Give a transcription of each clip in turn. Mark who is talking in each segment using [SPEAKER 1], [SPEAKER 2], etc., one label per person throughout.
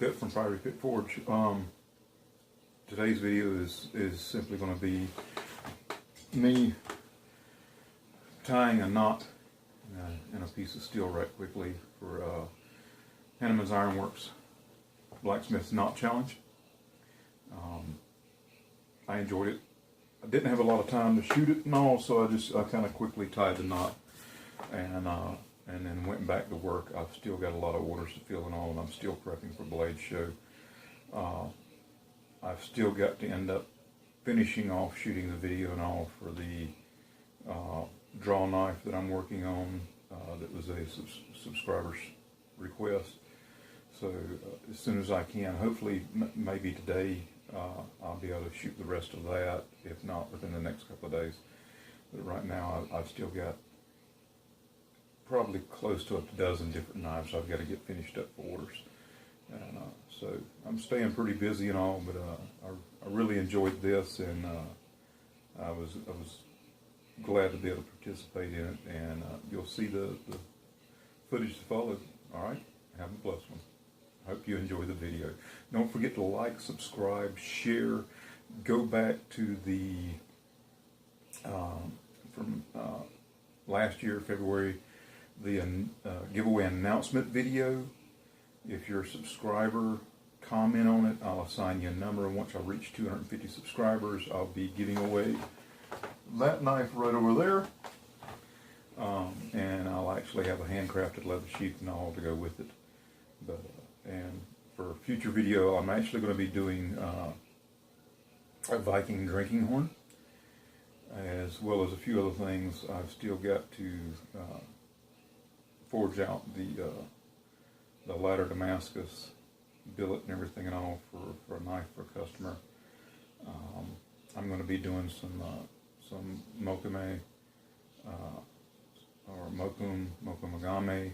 [SPEAKER 1] Blacksmith from Fiery Pit Forge. Today's video is simply going to be me tying a knot in a piece of steel right quickly for Hannemann's Ironworks Blacksmith Knot Challenge. I enjoyed it. I didn't have a lot of time to shoot it and all, so I kind of quickly tied the knot and then went back to work. I've still got a lot of orders to fill and all, and I'm still prepping for Blade Show. I've still got to end up finishing off shooting the video and all for the draw knife that I'm working on. That was a subscriber's request. So as soon as I can, hopefully maybe today, I'll be able to shoot the rest of that, if not within the next couple of days. But right now I've still got probably close to a dozen different knives I've got to get finished up for orders. And so I'm staying pretty busy and all, but I really enjoyed this, and I was glad to be able to participate in it, and you'll see the footage to follow. All right, have a blessed one. I hope you enjoy the video. Don't forget to like, subscribe, share. Go back to the from last year, February, the giveaway announcement video. If you're a subscriber, comment on it. I'll assign you a number, and once I reach 250 subscribers, I'll be giving away that knife right over there. And I'll actually have a handcrafted leather sheath and all to go with it. But and for a future video, I'm actually going to be doing a Viking drinking horn, as well as a few other things. I've still got to forge out the ladder Damascus billet and everything and all for a knife for a customer. I'm going to be doing some mokame or mokumagame.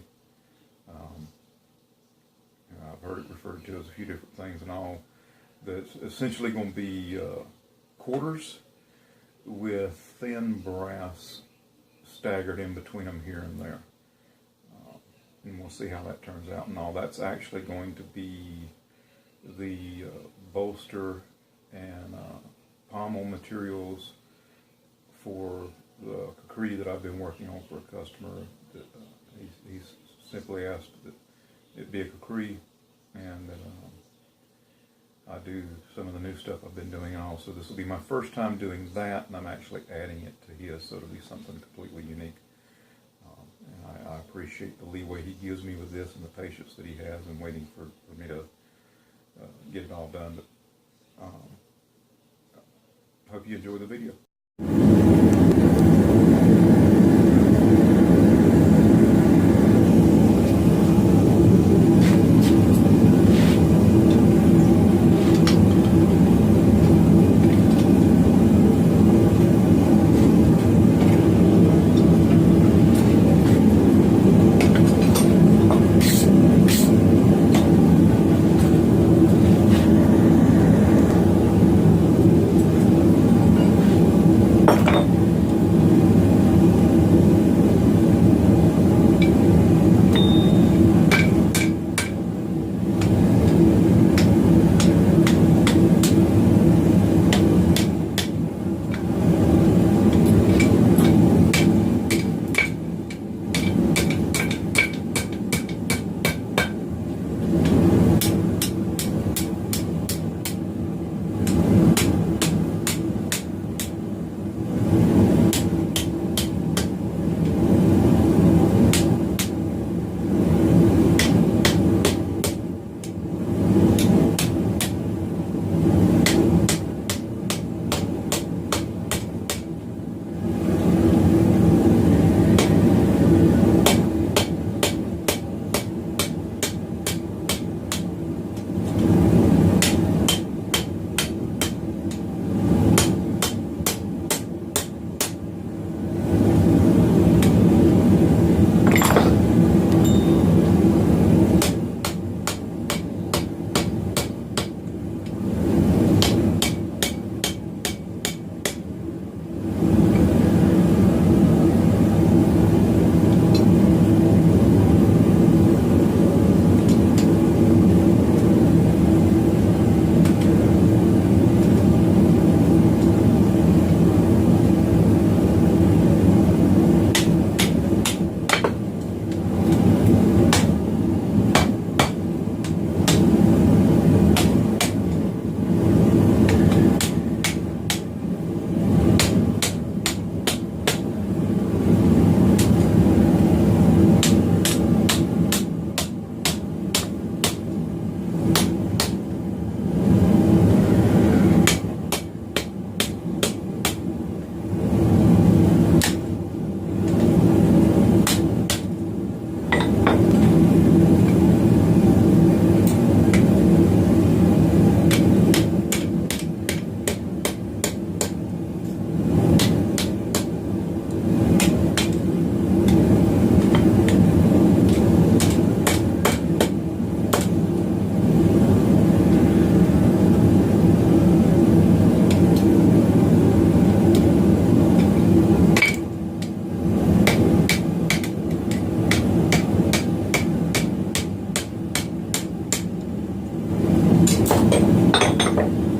[SPEAKER 1] I've heard it referred to as a few different things and all. That's essentially going to be quarters with thin brass staggered in between them here and there. And we'll see how that turns out and all. That's actually going to be the bolster and pommel materials for the kukri that I've been working on for a customer. That he's simply asked that it be a kukri, and that I do some of the new stuff I've been doing and all. So this will be my first time doing that, and I'm actually adding it to his, so it'll be something completely unique. I appreciate the leeway he gives me with this and the patience that he has in waiting for me to get it all done. But hope you enjoy the video. you.